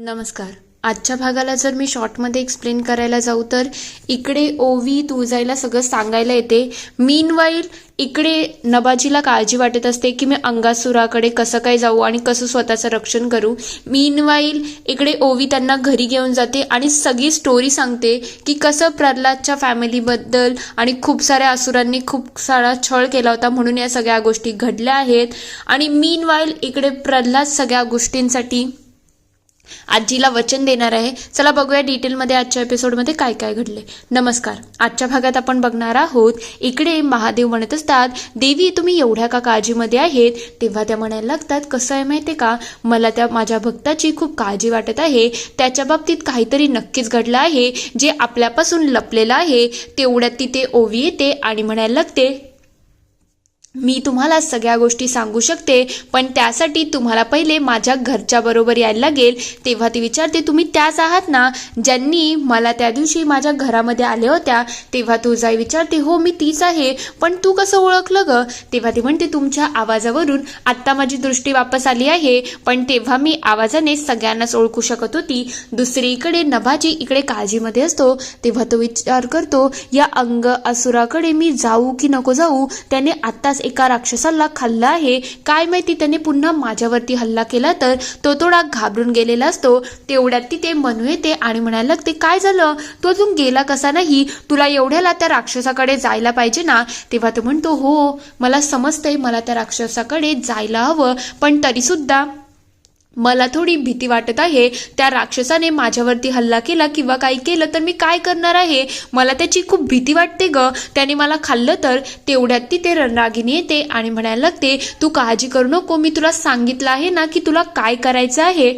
नमस्कार. आजच्या भागाला जर मी शॉर्टमध्ये एक्सप्लेन करायला जाऊ तर इकडे ओवी तुळजाईला सगळं सांगायला येते. मीनवाईल इकडे नभाजीला काळजी वाटत असते की मी अंगासुराकडे कसं काय जाऊ आणि कसं स्वतःचं रक्षण करू. मीनवाईल इकडे ओवी त्यांना घरी घेऊन जाते आणि सगळी स्टोरी सांगते की कसं प्रल्हादच्या फॅमिलीबद्दल आणि खूप साऱ्या असुरांनी खूप सारा छळ केला होता म्हणून या सगळ्या गोष्टी घडल्या आहेत. आणि मीनवाईल इकडे प्रल्हाद सगळ्या गोष्टींसाठी आजीला वचन देणार आहे. चला बघूया डिटेलमध्ये आजच्या एपिसोडमध्ये काय काय घडले. नमस्कार. आजच्या भागात आपण बघणार आहोत इकडे महादेव म्हणत असतात, देवी तुम्ही एवढ्या का काळजीमध्ये आहेत. तेव्हा त्या म्हणायला लागतात, कसं आहे माहिती का, मला त्या माझ्या भक्ताची खूप काळजी वाटत आहे. त्याच्या बाबतीत काहीतरी नक्कीच घडलं आहे जे आपल्यापासून लपलेलं आहे. तेवढ्यात तिथे ओवी येते आणि म्हणायला लागते, मी तुम्हाला सगळ्या गोष्टी सांगू शकते पण त्यासाठी तुम्हाला पहिले माझ्या घरच्या बरोबर यायला लागेल. तेव्हा ती विचारते, तुम्ही त्याच आहात ना ज्यांनी मला त्या दिवशी माझ्या घरामध्ये आले होत्या. तेव्हा तुळजाई विचारते, हो मी तीच आहे, पण तू कसं ओळखलं ग. तेव्हा ती म्हणते, तुमच्या आवाजावरून आत्ता माझी दृष्टी वापस आली आहे, पण तेव्हा मी आवाजाने सगळ्यांनाच ओळखू शकत होती. दुसरीकडे नभाजी इकडे काळजीमध्ये असतो. तेव्हा तो विचार करतो, या अंग असुराकडे मी जाऊ की नको जाऊ. त्याने आत्ताच एका राक्षसाला खाल्लं आहे, काय माहिती त्याने पुन्हा माझ्यावरती हल्ला केला तर. तो थोडा घाबरून गेलेला असतो. तेवढ्यात तिथे मनू येते आणि म्हणायला लागते, काय झालं, तो अजून गेला कसा नाही, तुला एवढ्याला त्या राक्षसाकडे जायला पाहिजे ना. तेव्हा तो म्हणतो, हो मला समजतंय मला त्या राक्षसाकडे जायला हवं, पण तरी सुद्धा मला थोडी भीती वाटत आहे. त्या राक्षसाने माझ्यावरती हल्ला केला किंवा काही केलं तर मी काय करणार आहे, मला त्याची खूप भीती वाटते ग. त्याने मला खाल्लं तर. तेवढ्यात तिथे रणरागिणी येते आणि म्हणायला लागते, तू काळजी करू नको, मी तुला सांगितलं आहे ना की तुला काय करायचं आहे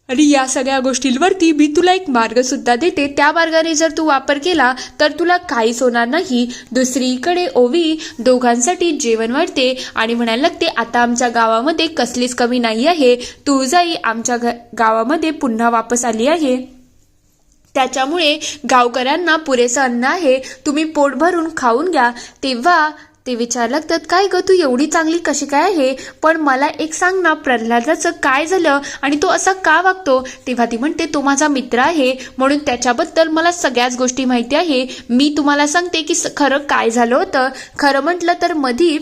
आणि या सगळ्या गोष्टींवरती मी तुला एक मार्ग सुद्धा देते. त्या मार्गाने जर तू वापर केला तर तुला काहीच होणार नाही. दुसरीकडे ओवी दोघांसाठी जेवण वाढते आणि म्हणायला लागते, आता आमच्या गावामध्ये कसलीच कमी नाही आहे. तुळजाई आमच्या गावामध्ये पुन्हा वापस आली आहे, त्याच्यामुळे गावकऱ्यांना पुरेसं अन्न आहे, तुम्ही पोट भरून खाऊन घ्या. तेव्हा ते विचारायला लागतात, काय ग तू एवढी चांगली कशी काय आहे, पण मला एक सांग ना प्रल्हादाचं काय झालं आणि तो असा का वागतो. तेव्हा ती म्हणते, तो माझा मित्र आहे म्हणून त्याच्याबद्दल मला सगळ्याच गोष्टी माहिती आहे. मी तुम्हाला सांगते की खरं काय झालं होतं. खरं म्हटलं तर मधी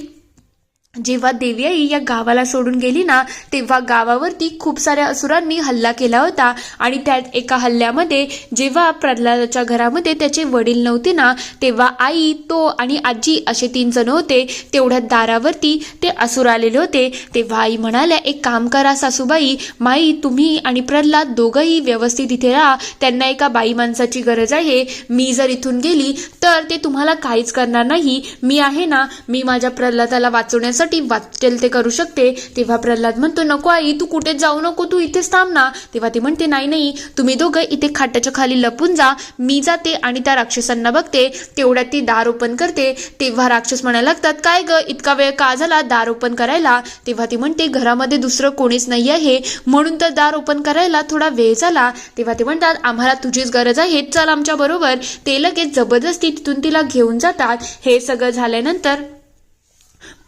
जेव्हा देवी आई या गावाला सोडून गेली ना, तेव्हा गावावरती खूप साऱ्या असुरांनी हल्ला केला होता आणि त्यात एका हल्ल्यामध्ये जेव्हा प्रल्हादाच्या घरामध्ये त्याचे वडील नव्हते ना, तेव्हा आई, तो आणि आजी असे 3 जण होते. तेवढ्यात दारावरती ते असुर आलेले होते. तेव्हा आई म्हणाल्या, एक काम करा सासूबाई, माई तुम्ही आणि प्रल्हाद दोघंही व्यवस्थित इथे राहा, त्यांना एका बाई माणसाची गरज आहे. मी जर इथून गेली तर ते तुम्हाला काहीच करणार नाही. मी आहे ना, मी माझ्या प्रल्हादाला वाचवण्यासाठी वाचेल ते करू शकते. तेव्हा प्रल्हाद म्हणतो, नको आई तू कुठेच जाऊ नको, तू इथेच थांब ना. तेव्हा ती म्हणते, नाही तुम्ही दोघं इथे खाटाच्या खाली लपून जा, मी जाते आणि त्या राक्षसांना बघते. तेवढ्यात ती दार ओपन करते. तेव्हा राक्षस म्हणायला लागतात, काय ग इतका वेळ का झाला दार ओपन करायला. तेव्हा ती म्हणते, घरामध्ये दुसरं कोणीच नाही आहे म्हणून तर दार ओपन करायला थोडा वेळ झाला. तेव्हा ते म्हणतात, आम्हाला तुझीच गरज आहे, चल आमच्या बरोबर. ते लगेच जबरदस्ती तिथून तिला घेऊन जातात. हे सगळं झाल्यानंतर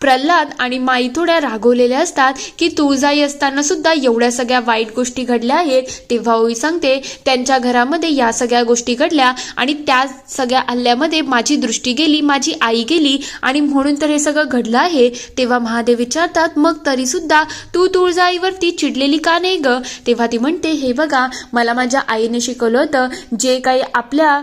प्रल्हाद आणि माई थोड्या रागवलेल्या असतात की तुळजाई असताना सुद्धा एवढ्या सगळ्या वाईट गोष्टी घडल्या आहेत. तेव्हा ओवी सांगते, त्यांच्या घरामध्ये या सगळ्या गोष्टी घडल्या आणि त्या सगळ्या हल्ल्यामध्ये माझी दृष्टी गेली, माझी आई गेली आणि म्हणून तर हे सगळं घडलं आहे. तेव्हा महादेव विचारतात, मग तरी सुद्धा तू तुळजाईवरती चिडलेली का नाही ग. तेव्हा ती म्हणते, हे बघा मला माझ्या आईने शिकवलं होतं, जे काही आपल्या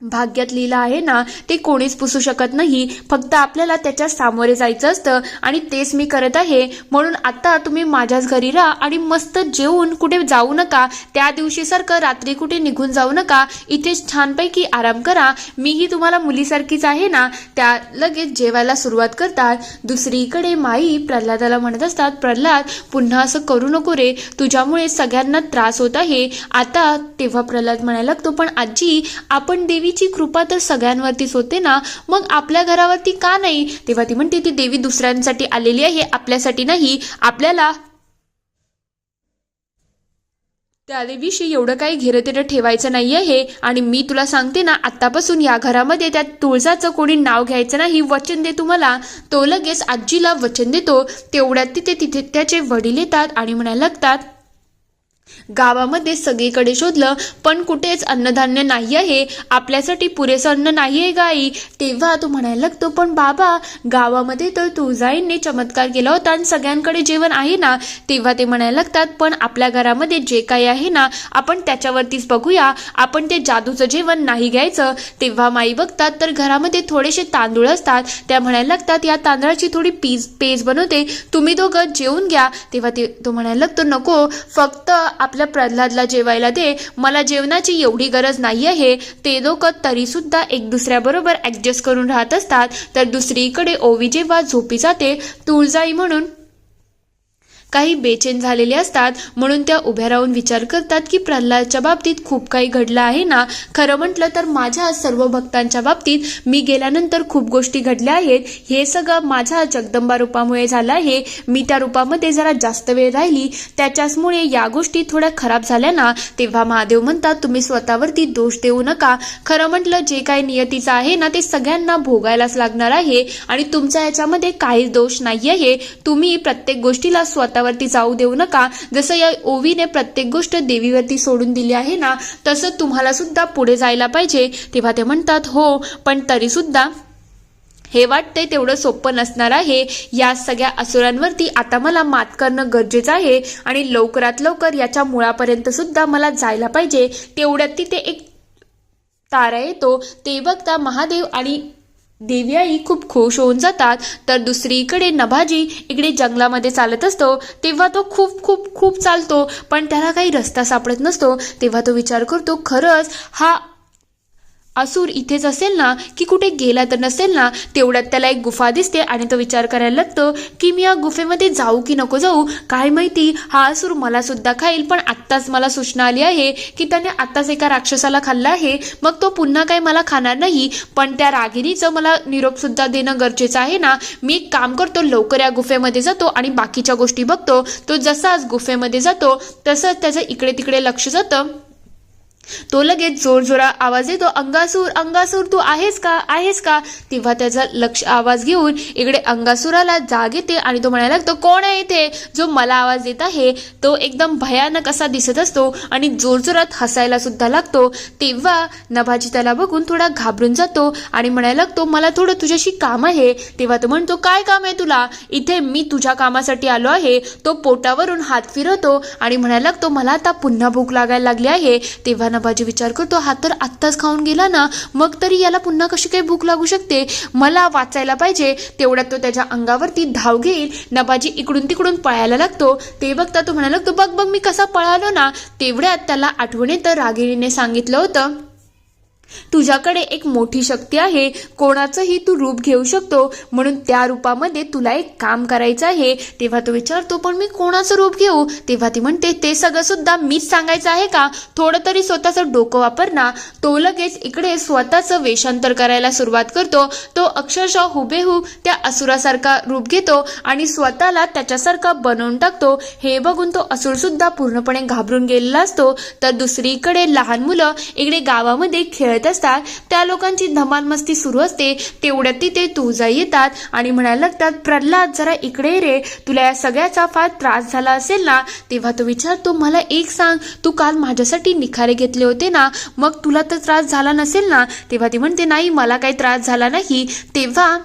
भाग्यात लिहिलं आहे ना ते कोणीच पुसू शकत नाही, फक्त आपल्याला त्याच्या सामोरे जायचं असतं आणि तेच मी करत आहे. म्हणून आता तुम्ही माझ्याच घरी राहा आणि मस्त जेवून कुठे जाऊ नका, त्या दिवशी सारखं रात्री कुठे निघून जाऊ नका, इथेच छानपैकी आराम करा, मीही तुम्हाला मुलीसारखीच आहे ना. त्या लगेच जेवायला सुरुवात करतात. दुसरीकडे माई प्रल्हादाला म्हणत असतात, प्रल्हाद पुन्हा असं करू नको रे, तुझ्यामुळे सगळ्यांना त्रास होत आहे आता. तेव्हा प्रल्हाद म्हणायला लागतो, पण आजी आपण देवी ची कृपा तर सगळ्यांवरतीच होते ना, मग आपल्या घरावरती का नाही. तेव्हा ती म्हणते, ती देवी दुसऱ्यांसाठी आलेली आहे, आपल्यासाठी नाही. आपल्याला त्या देवीशी एवढं काही घेरतेरं ठेवायचं नाही आहे आणि मी तुला सांगते ना, आत्तापासून या घरामध्ये त्या तुळजाचं कोणी नाव घ्यायचं नाही, वचन दे तुम्हाला. तो लगेच आजीला वचन देतो. तेवढ्यात तिथे त्याचे वडील येतात आणि म्हणायला लागतात, गावामध्ये सगळीकडे शोधलं पण कुठेच अन्नधान्य नाही आहे, आपल्यासाठी पुरेसं अन्न नाही आहे गाई. तेव्हा तो म्हणायला लागतो, पण बाबा गावामध्ये तर तुळजाईने चमत्कार केला होता आणि सगळ्यांकडे जेवण आहे ना. तेव्हा ते म्हणायला लागतात, पण आपल्या घरामध्ये जे काही आहे ना आपण त्याच्यावरतीच बघूया, आपण ते जादूचं जेवण नाही घ्यायचं. तेव्हा माई बघतात तर घरामध्ये थोडेसे तांदूळ असतात. त्या म्हणायला लागतात, या तांदळाची थोडी पेज बनवते, तुम्ही दोघं जेवून घ्या. तेव्हा तो म्हणायला लागतो, नको, फक्त आपल्या प्रल्हादला जेवायला दे, मला जेवणाची एवढी गरज नाही आहे. ते दोघं तरी सुद्धा एक दुसऱ्याबरोबर ऍडजस्ट करून राहत असतात. तर दुसरीकडे ओवी जेव्हा झोपी जाते, तुळजाई म्हणून काही बेचैन झालेले असतात, म्हणून त्या उभ्या राहून विचार करतात की प्रल्हादच्या बाबतीत खूप काही घडलं आहे ना. खरं म्हटलं तर माझ्या सर्व भक्तांच्या बाबतीत मी गेल्यानंतर खूप गोष्टी घडल्या आहेत. हे सगळं माझ्या जगदंबा रूपामुळे झालं आहे. मी त्या रूपामध्ये जरा जास्त वेळ राहिली, त्याच्याचमुळे या गोष्टी थोड्या खराब झाल्या ना. तेव्हा महादेव म्हणतात, तुम्ही स्वतःवरती दोष देऊ नका. खरं म्हटलं जे काही नियतीचं आहे ना ते सगळ्यांना भोगायलाच लागणार आहे आणि तुमचा याच्यामध्ये काहीच दोष नाही आहे. तुम्ही प्रत्येक गोष्टीला वरती जाऊ देऊ नका. जसं या ओवीने प्रत्येक गोष्ट देवीवरती सोडून दिली आहे ना, तसं तुम्हाला सुद्धा पुढे जायला पाहिजे. तेव्हा ते म्हणतात, हो, पण तरी सुद्धा हे वाटतंय तेवढं सोपं नसणार आहे. या सगळ्या असुरांवरती आता मला मात करणं गरजेचं आहे आणि लवकरात लवकर याच्या मुळापर्यंत सुद्धा मला जायला पाहिजे. तेवढ्यात तिथे एक तारा येतो. ते बघता महादेव आणि देवी आई खूप खुश होऊन जातात. तर दुसरीकडे नभाजी इकडे जंगलामध्ये चालत असतो. तेव्हा तो खूप खूप खूप चालतो, पण त्याला काही रस्ता सापडत नसतो. तेव्हा तो विचार करतो, खरंच हा असुर इथेच असेल ना, की कुठे गेला तर नसेल ना. तेवढ्यात त्याला एक गुफा दिसते आणि तो विचार करायला लागतो की मी या गुफेमध्ये जाऊ की नको जाऊ. काय माहिती हा असुर मला सुद्धा खाईल. पण आत्ताच मला सूचना आली आहे की त्याने आत्ताच एका राक्षसाला खाल्लं आहे, मग तो पुन्हा काही मला खाणार नाही. पण त्या रागिणीचं मला निरोप सुद्धा देणं गरजेचं आहे ना. मी एक काम करतो, लवकर या गुफेमध्ये जातो आणि बाकीच्या गोष्टी बघतो. तो जसाच गुफेमध्ये जातो तसंच त्याचं इकडे तिकडे लक्ष जातं. तो लगेच जोरजोरा आवाज येतो, अंगासूर, अंगासूर, तू आहेस का, आहेस का. तेव्हा त्याचा लक्ष आवाज घेऊन इकडे अंगासुराला जाग येते आणि तो म्हणायला लागतो, कोण आहे इथे जो मला आवाज देत आहे. तो एकदम भयानक असा दिसत असतो आणि जोरजोरात हसायला सुद्धा लागतो. तेव्हा नभाजी त्याला बघून थोडा घाबरून जातो आणि म्हणायला लागतो, मला थोडं तुझ्याशी काम आहे. तेव्हा तो म्हणतो, काय काम आहे तुला. इथे मी तुझ्या कामासाठी आलो आहे. तो पोटावरून हात फिरवतो आणि म्हणायला लागतो, मला आता पुन्हा भूक लागायला लागली आहे. तेव्हा नभाजी विचार करतो, हा तर आत्ताच खाऊन गेला ना, मग तरी याला पुन्हा कशी काही भूक लागू शकते. मला वाचायला पाहिजे. तेवढ्यात तो त्याच्या अंगावरती धाव घेईल. नभाजी इकडून तिकडून पळायला लागतो. ते बघता तो म्हणायला लागतो, बघ बघ मी कसा पळालो ना. तेवढ्यात त्याला आठवण येतं रागिणीने सांगितलं होतं, तुझ्याकडे एक मोठी शक्ती आहे, कोणाचंही तू रूप घेऊ शकतो, म्हणून त्या रूपामध्ये तुला एक काम करायचं आहे. तेव्हा तो विचारतो, पण मी कोणाचं रूप घेऊ. तेव्हा ती म्हणते, ते सगळं सुद्धा मीच सांगायचं आहे का, थोडं तरी स्वतःचं डोकं वापर ना. तो लगेच इकडे स्वतःचं वेषांतर करायला सुरुवात करतो. तो अक्षरशः हुबेहूब त्या असुरासारखा रूप घेतो आणि स्वतःला त्याच्यासारखा बनवून टाकतो. हे बघून तो असुर सुद्धा पूर्णपणे घाबरून गेलेला असतो. तर दुसरीकडे लहान मुलं इकडे गावामध्ये खेळत असतात. त्या लोकांची धमाल मस्ती सुरू असते. तेवढ्यात तिथे तुळजाई येतात आणि म्हणायला लागतात, प्रल्हाद जरा इकडे रे, तुला या सगळ्याचा फार त्रास झाला असेल ना. तेव्हा तो विचारतो, मला एक सांग, तू काल माझ्यासाठी निखारे घेतले होते ना, मग तुला तर त्रास झाला नसेल ना. तेव्हा ती म्हणते, नाही मला काही त्रास झाला नाही. तेव्हा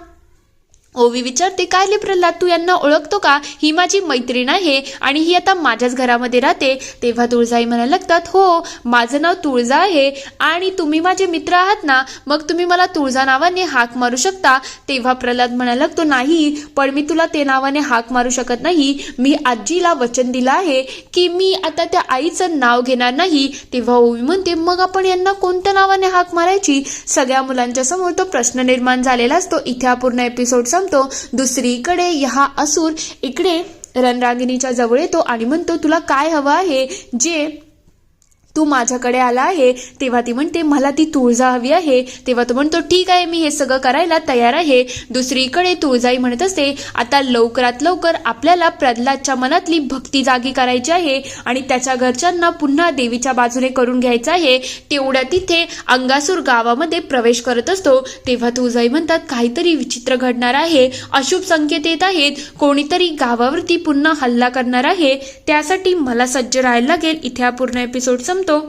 ओवी विचारते, काय ले प्रल्हाद, तू यांना ओळखतो का. ही माझी मैत्रीण आहे आणि ही आता माझ्याच घरामध्ये राहते. तेव्हा तुळजाई म्हणायला लागतात, हो माझं नाव तुळजा आहे आणि तुम्ही माझे मित्र आहात ना, मग तुम्ही मला तुळजा नावाने हाक मारू शकता. तेव्हा प्रल्हाद म्हणायला लागतो, नाही पण मी तुला ते नावाने हाक मारू शकत नाही. मी आजीला वचन दिलं आहे की मी आता त्या आईचं नाव घेणार नाही. तेव्हा ओवी म्हणते, मग आपण यांना कोणत्या नावाने हाक मारायची. सगळ्या मुलांच्या समोर तो प्रश्न निर्माण झालेला असतो. इथे हा पूर्ण एपिसोड दुसरीकडे हा असुर इकडे रणरागिणीच्या जवळ येतो आणि म्हणतो, तुला काय हवं आहे जे तू माझ्याकडे आला आहे. तेव्हा ती म्हणते मला ती तुळजा हवी आहे. तेव्हा तो म्हणतो ठीक आहे, मी हे सगळं करायला तयार आहे. दुसरीकडे तुळजाई म्हणत असते आता लवकरात लवकर आपल्याला प्रल्हादच्या मनातली भक्ती जागी करायची आहे आणि त्याच्या घरच्यांना पुन्हा देवीच्या बाजूने करून घ्यायचं आहे. तेवढ्या तिथे अंगासूर गावामध्ये प्रवेश करत असतो. तेव्हा तुळजाई म्हणतात काहीतरी विचित्र घडणार आहे, अशुभ संकेत येत आहेत, कोणीतरी गावावरती पुन्हा हल्ला करणार आहे, त्यासाठी मला सज्ज राहायला लागेल. इथे हा पूर्ण एपिसोड संपतो.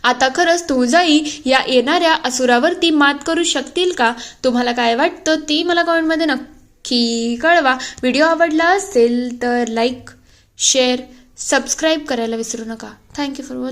आता खरंच तुळजाई या येणाऱ्या असुरावरती मात करू शकतील का? तुम्हाला काय वाटतं ती मला कमेंटमध्ये नक्की कळवा. व्हिडिओ आवडला असेल तर लाईक, शेअर, सबस्क्राईब करायला विसरू नका. Thank you for watching.